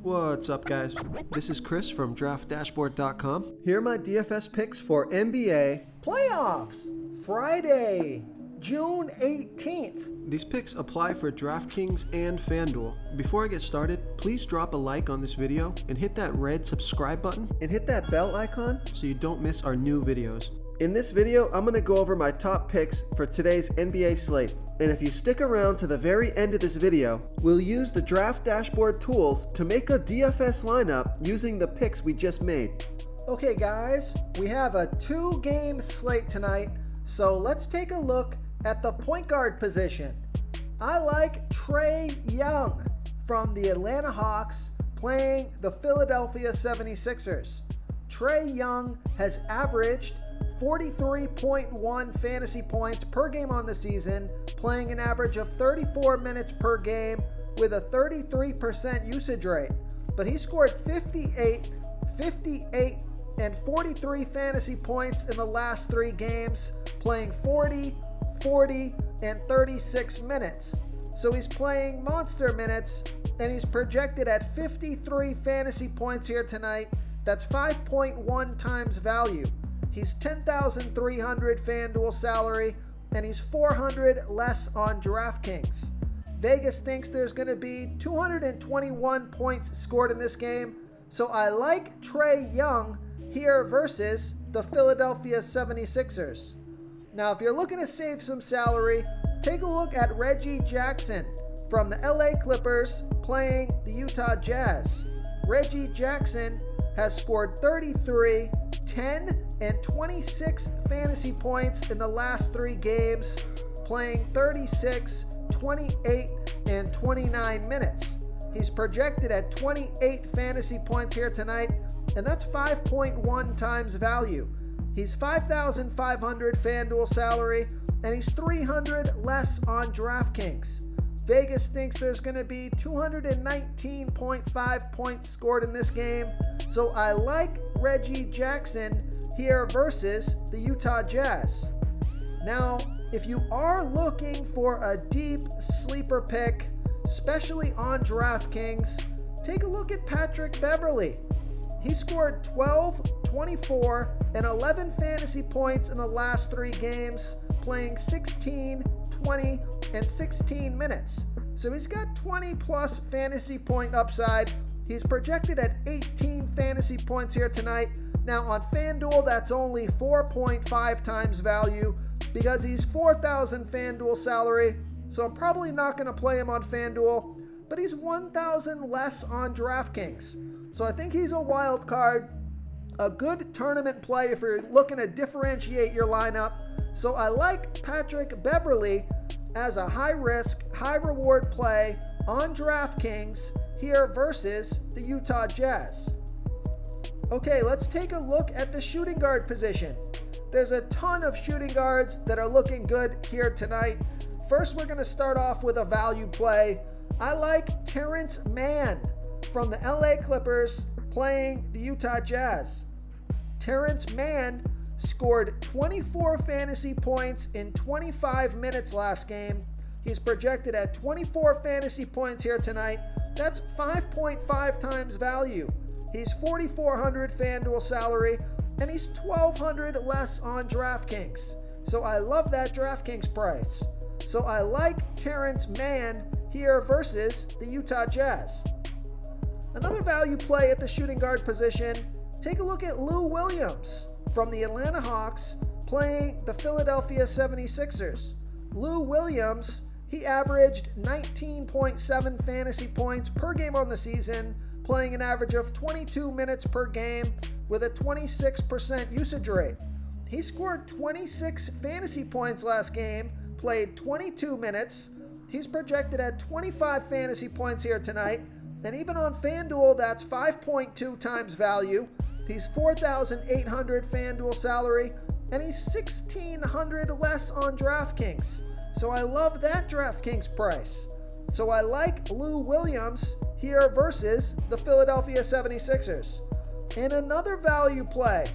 What's up, guys? This is Chris from DraftDashboard.com. Here are my DFS picks for NBA playoffs, Friday, June 18th. These picks apply for DraftKings and FanDuel. Before I get started, please drop a like on this video and hit that red subscribe button and hit that bell icon so you don't miss our new videos. In this video, I'm going to go over my top picks for today's NBA slate. And if you stick around to the very end of this video, we'll use the Draft Dashboard tools to make a DFS lineup using the picks we just made. Okay guys, we have a 2-game slate tonight, so let's take a look at the point guard position. I like Trae Young from the Atlanta Hawks playing the Philadelphia 76ers. Trae Young has averaged 43.1 fantasy points per game on the season, playing an average of 34 minutes per game with a 33% usage rate. But he scored 58, and 43 fantasy points in the last 3 games, playing 40, 40, and 36 minutes. So he's playing monster minutes, and he's projected at 53 fantasy points here tonight. That's 5.1 times value. He's 10,300 FanDuel salary, and he's 400 less on DraftKings. Vegas thinks there's going to be 221 points scored in this game, so I like Trae Young here versus the Philadelphia 76ers. Now, if you're looking to save some salary, take a look at Reggie Jackson from the LA Clippers playing the Utah Jazz. Reggie Jackson has scored 33, 10, and 26 fantasy points in the last 3 games, playing 36, 28, and 29 minutes. He's projected at 28 fantasy points here tonight, and that's 5.1 times value. He's 5,500 FanDuel salary, and he's 300 less on DraftKings. Vegas thinks there's going to be 219.5 points scored in this game, so I like Reggie Jackson here versus the Utah Jazz. Now, if you are looking for a deep sleeper pick, especially on DraftKings, take a look at Patrick Beverley. He scored 12, 24, and 11 fantasy points in the last 3 games, playing 16, 20, and 16 minutes. So he's got 20 plus fantasy point upside. He's projected at 18 fantasy points here tonight. Now on FanDuel, that's only 4.5 times value because he's 4,000 FanDuel salary. So I'm probably not going to play him on FanDuel, but he's 1,000 less on DraftKings. So I think he's a wild card, a good tournament play if you're looking to differentiate your lineup. So I like Patrick Beverley as a high-risk, high-reward play on DraftKings here versus the Utah Jazz. Okay, let's take a look at the shooting guard position. There's a ton of shooting guards that are looking good here tonight. First, we're going to start off with a value play. I like Terrence Mann from the LA Clippers playing the Utah Jazz. Terrence Mann scored 24 fantasy points in 25 minutes last game. He's projected at 24 fantasy points here tonight. That's 5.5 times value. He's 4,400 FanDuel salary, and he's 1,200 less on DraftKings. So I love that DraftKings price. So I like Terrence Mann here versus the Utah Jazz. Another value play at the shooting guard position, take a look at Lou Williams from the Atlanta Hawks playing the Philadelphia 76ers. Lou Williams, he averaged 19.7 fantasy points per game on the season, playing an average of 22 minutes per game with a 26% usage rate. He scored 26 fantasy points last game, played 22 minutes. He's projected at 25 fantasy points here tonight, and even on FanDuel, that's 5.2 times value. He's 4,800 FanDuel salary, and he's 1,600 less on DraftKings. So I love that DraftKings price. So I like Lou Williams here versus the Philadelphia 76ers. And another value play,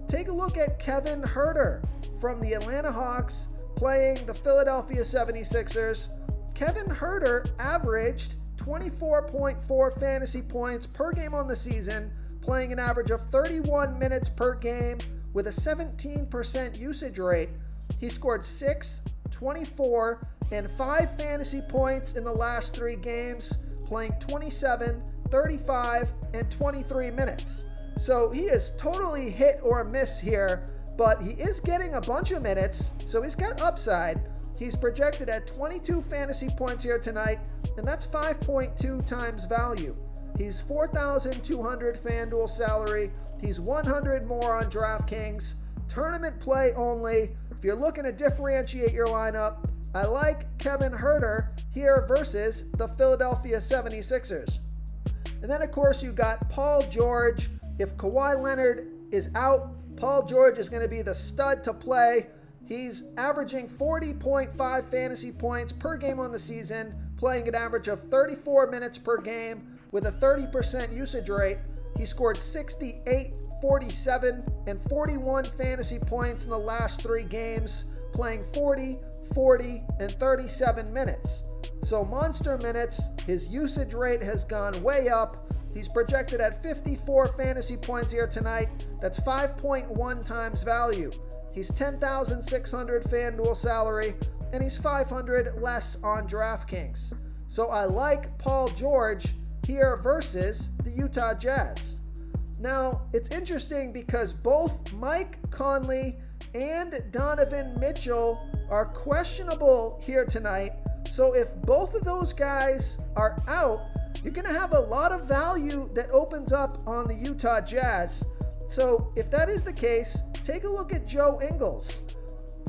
take a look at Kevin Huerter from the Atlanta Hawks playing the Philadelphia 76ers. Kevin Huerter averaged 24.4 fantasy points per game on the season, playing an average of 31 minutes per game with a 17% usage rate. He scored 6, 24, and 5 fantasy points in the last 3 games, playing 27, 35, and 23 minutes. So he is totally hit or miss here, but he is getting a bunch of minutes, so he's got upside. He's projected at 22 fantasy points here tonight, and that's 5.2 times value. He's 4,200 FanDuel salary. He's 100 more on DraftKings. Tournament play only. If you're looking to differentiate your lineup, I like Kevin Huerter here versus the Philadelphia 76ers. And then, of course, you got Paul George. If Kawhi Leonard is out, Paul George is going to be the stud to play. He's averaging 40.5 fantasy points per game on the season, playing an average of 34 minutes per game with a 30% usage rate. He scored 68, 47, and 41 fantasy points in the last 3 games, playing 40, 40, and 37 minutes. So monster minutes. His usage rate has gone way up. He's projected at 54 fantasy points here tonight. That's 5.1 times value. He's 10,600 FanDuel salary, and he's 500 less on DraftKings. So I like Paul George here versus the Utah Jazz. Now, it's interesting because both Mike Conley and Donovan Mitchell are questionable here tonight. So if both of those guys are out, you're going to have a lot of value that opens up on the Utah Jazz. So if that is the case, take a look at Joe Ingles.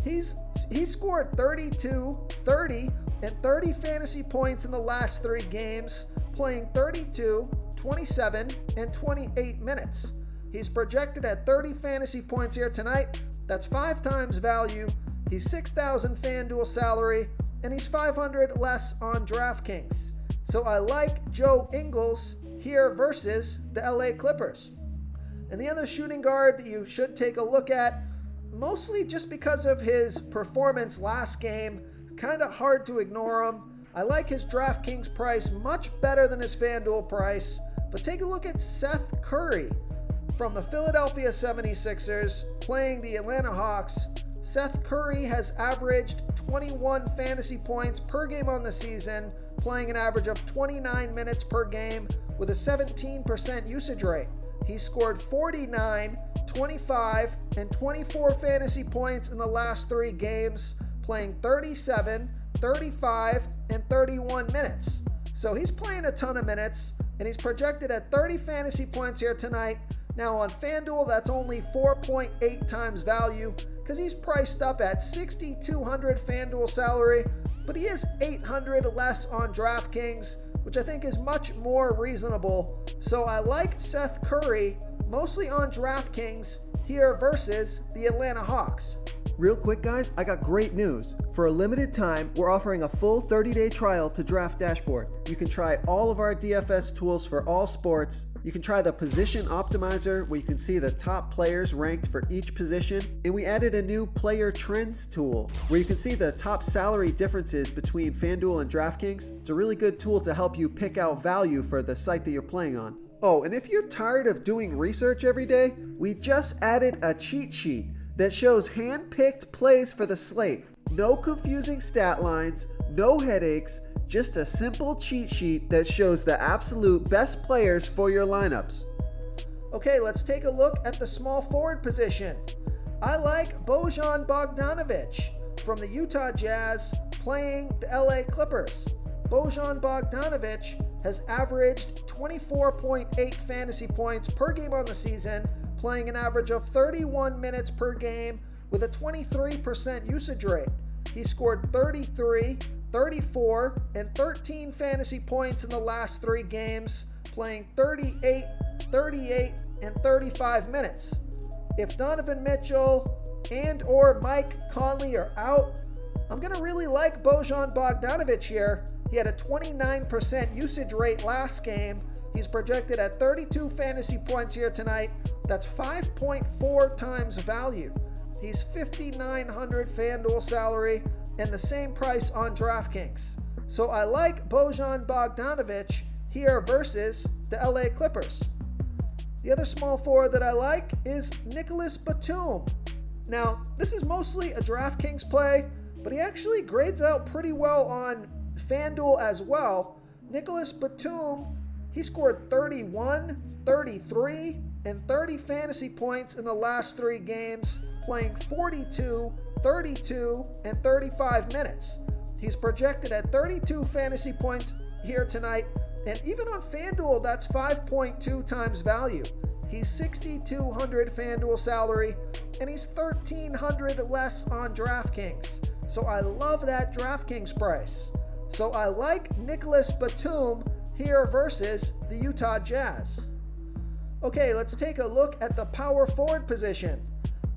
He scored 32, 30, and 30 fantasy points in the last 3 games, playing 32, 27, and 28 minutes. He's projected at 30 fantasy points here tonight. That's 5 times value. He's 6,000 FanDuel salary, and he's 500 less on DraftKings. So I like Joe Ingles here versus the LA Clippers. And the other shooting guard that you should take a look at, mostly just because of his performance last game, kind of hard to ignore him. I like his DraftKings price much better than his FanDuel price, but take a look at Seth Curry from the Philadelphia 76ers playing the Atlanta Hawks. Seth Curry has averaged 21 fantasy points per game on the season, playing an average of 29 minutes per game with a 17% usage rate. He scored 49, 25, and 24 fantasy points in the last 3 games, playing 37, 35, and 31 minutes. So he's playing a ton of minutes, and he's projected at 30 fantasy points here tonight. Now on FanDuel, that's only 4.8 times value because he's priced up at 6,200 FanDuel salary, but he is 800 less on DraftKings, which I think is much more reasonable. So I like Seth Curry, mostly on DraftKings, here versus the Atlanta Hawks. Real quick, guys, I got great news. For a limited time, we're offering a full 30-day trial to Draft Dashboard. You can try all of our DFS tools for all sports. You can try the Position Optimizer, where you can see the top players ranked for each position. And we added a new Player Trends tool, where you can see the top salary differences between FanDuel and DraftKings. It's a really good tool to help you pick out value for the site that you're playing on. Oh, and if you're tired of doing research every day, we just added a cheat sheet that shows hand-picked plays for the slate. No confusing stat lines, no headaches, just a simple cheat sheet that shows the absolute best players for your lineups. Okay, let's take a look at the small forward position. I like Bojan Bogdanovic from the Utah Jazz playing the LA Clippers. Bojan Bogdanovic has averaged 24.8 fantasy points per game on the season, playing an average of 31 minutes per game with a 23% usage rate. He scored 33, 34, and 13 fantasy points in the last 3 games, playing 38, 38, and 35 minutes. If Donovan Mitchell and or Mike Conley are out, I'm going to really like Bojan Bogdanovic here. He had a 29% usage rate last game. He's projected at 32 fantasy points here tonight. That's 5.4 times value. He's 5,900 FanDuel salary and the same price on DraftKings. So I like Bojan Bogdanovic here versus the LA Clippers. The other small forward that I like is Nicholas Batum. Now, this is mostly a DraftKings play, but he actually grades out pretty well on FanDuel as well. Nicholas Batum, he scored 31, 33, and 30 fantasy points in the last 3 games, playing 42, 32, and 35 minutes. He's projected at 32 fantasy points here tonight, and even on FanDuel, that's 5.2 times value. He's $6,200 FanDuel salary, and he's $1,300 less on DraftKings. So I love that DraftKings price. So I like Nicholas Batum here versus the Utah Jazz. Okay, let's take a look at the power forward position.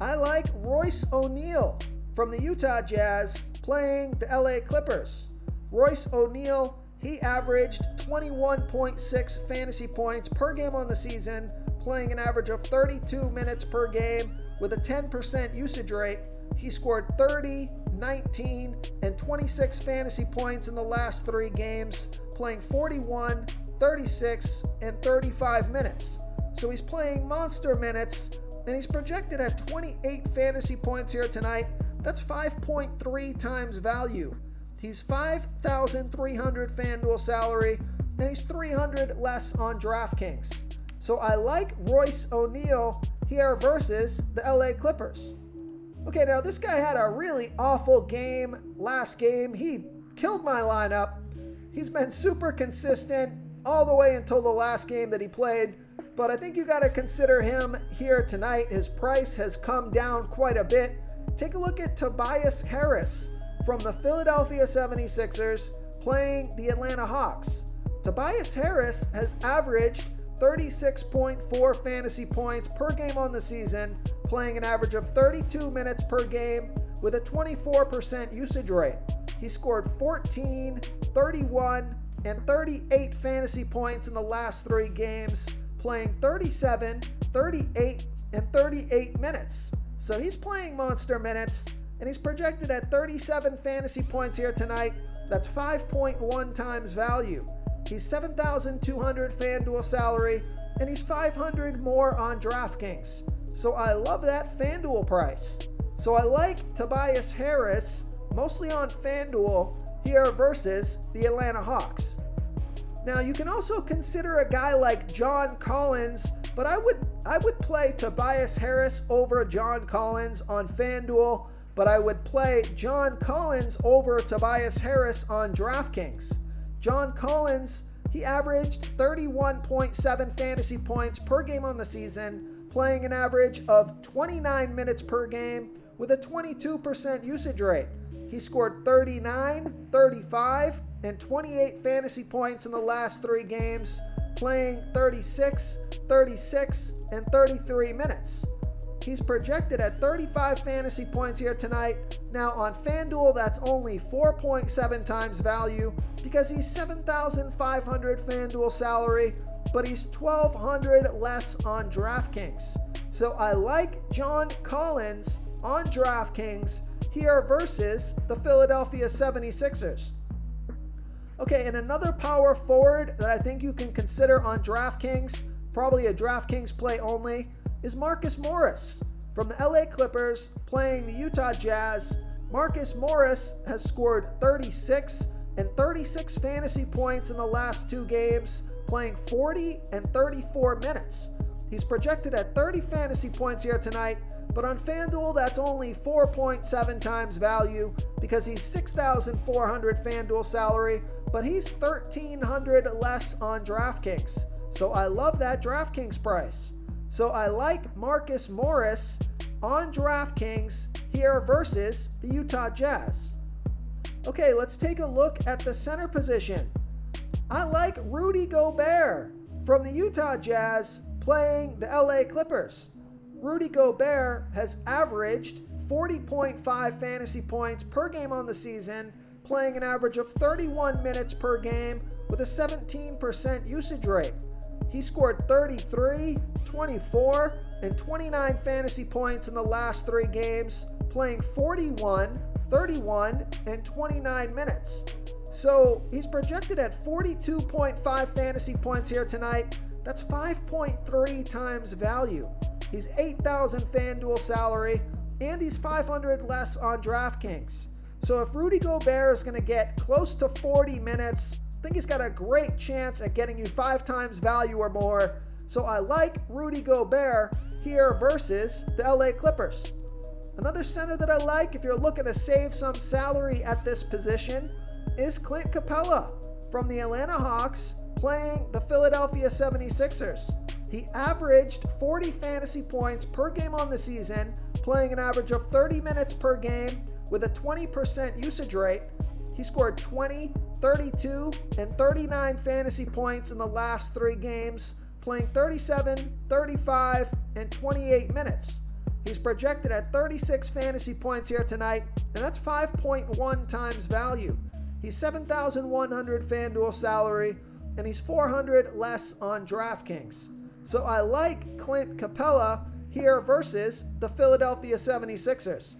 I like Royce O'Neal from the Utah Jazz playing the LA Clippers. Royce O'Neal, he averaged 21.6 fantasy points per game on the season, playing an average of 32 minutes per game with a 10% usage rate. He scored 30, 19, and 26 fantasy points in the last 3 games, playing 41, 36, and 35 minutes. So he's playing monster minutes, and he's projected at 28 fantasy points here tonight. That's 5.3 times value. He's $5,300 FanDuel salary, and he's $300 less on DraftKings. So I like Royce O'Neal here versus the LA Clippers. Okay, now this guy had a really awful game last game. He killed my lineup. He's been super consistent all the way until the last game that he played, but I think you got to consider him here tonight. His price has come down quite a bit. Take a look at Tobias Harris from the Philadelphia 76ers playing the Atlanta Hawks. Tobias Harris has averaged 36.4 fantasy points per game on the season, playing an average of 32 minutes per game with a 24% usage rate. He scored 14, 31, and 38 fantasy points in the last 3 games, playing 37, 38, and 38 minutes. So he's playing monster minutes, and he's projected at 37 fantasy points here tonight. That's 5.1 times value. He's $7,200 FanDuel salary, and he's $500 more on DraftKings. So I love that FanDuel price. So I like Tobias Harris, mostly on FanDuel, here versus the Atlanta Hawks. Now you can also consider a guy like John Collins, but I would play Tobias Harris over John Collins on FanDuel, but I would play John Collins over Tobias Harris on DraftKings. John Collins, he averaged 31.7 fantasy points per game on the season, playing an average of 29 minutes per game with a 22% usage rate. He scored 39, 35, and 28 fantasy points in the last 3 games, playing 36, 36, and 33 minutes. He's projected at 35 fantasy points here tonight. Now on FanDuel, that's only 4.7 times value because he's $7,500 FanDuel salary, but he's $1,200 less on DraftKings. So I like John Collins on DraftKings here versus the Philadelphia 76ers. Okay, and another power forward that I think you can consider on DraftKings, probably a DraftKings play only, is Marcus Morris from the LA Clippers playing the Utah Jazz. Marcus Morris has scored 36 and 36 fantasy points in the last 2 games, playing 40 and 34 minutes. He's projected at 30 fantasy points here tonight, but on FanDuel, that's only 4.7 times value because he's $6,400 FanDuel salary, but he's $1,300 less on DraftKings. So I love that DraftKings price. So I like Marcus Morris on DraftKings here versus the Utah Jazz. Okay, let's take a look at the center position. I like Rudy Gobert from the Utah Jazz playing the LA Clippers. Rudy Gobert has averaged 40.5 fantasy points per game on the season, playing an average of 31 minutes per game with a 17% usage rate. He scored 33, 24, and 29 fantasy points in the last 3 games, playing 41, 31, and 29 minutes. So he's projected at 42.5 fantasy points here tonight. That's 5.3 times value. He's 8,000 FanDuel salary, and he's 500 less on DraftKings. So if Rudy Gobert is going to get close to 40 minutes, I think he's got a great chance at getting you 5 times value or more. So I like Rudy Gobert here versus the LA Clippers. Another center that I like if you're looking to save some salary at this position is Clint Capella from the Atlanta Hawks playing the Philadelphia 76ers. He averaged 40 fantasy points per game on the season, playing an average of 30 minutes per game with a 20% usage rate. He scored 20, 32, and 39 fantasy points in the last 3 games, playing 37, 35, and 28 minutes. He's projected at 36 fantasy points here tonight, and that's 5.1 times value. He's 7,100 FanDuel salary, and he's 400 less on DraftKings. So I like Clint Capella here versus the Philadelphia 76ers.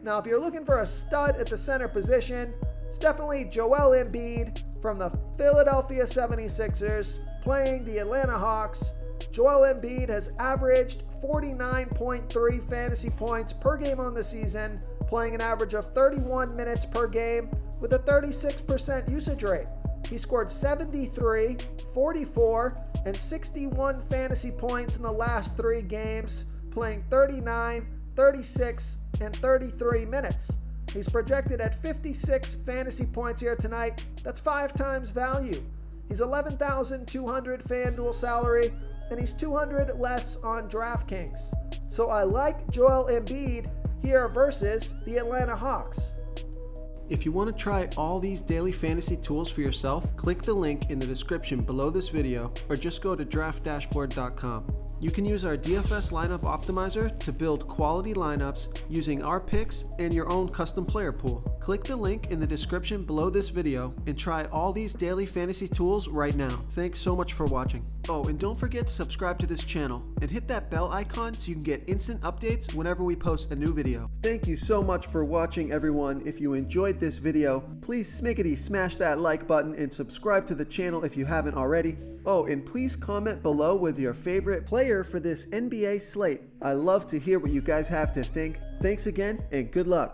Now, if you're looking for a stud at the center position, it's definitely Joel Embiid from the Philadelphia 76ers playing the Atlanta Hawks. Joel Embiid has averaged 49.3 fantasy points per game on the season, playing an average of 31 minutes per game with a 36% usage rate. He scored 73, 44, and 61 fantasy points in the last 3 games, playing 39, 36, and 33 minutes. He's projected at 56 fantasy points here tonight. That's 5 times value. He's 11,200 FanDuel salary, and he's 200 less on DraftKings. So I like Joel Embiid here versus the Atlanta Hawks. If you want to try all these daily fantasy tools for yourself, click the link in the description below this video or just go to draftdashboard.com. You can use our DFS lineup optimizer to build quality lineups using our picks and your own custom player pool. Click the link in the description below this video and try all these daily fantasy tools right now. Thanks so much for watching. Oh, and don't forget to subscribe to this channel and hit that bell icon so you can get instant updates whenever we post a new video. Thank you so much for watching, everyone. If you enjoyed this video, please smiggity smash that like button and subscribe to the channel if you haven't already. Oh, and please comment below with your favorite player for this NBA slate. I love to hear what you guys have to think. Thanks again, and good luck.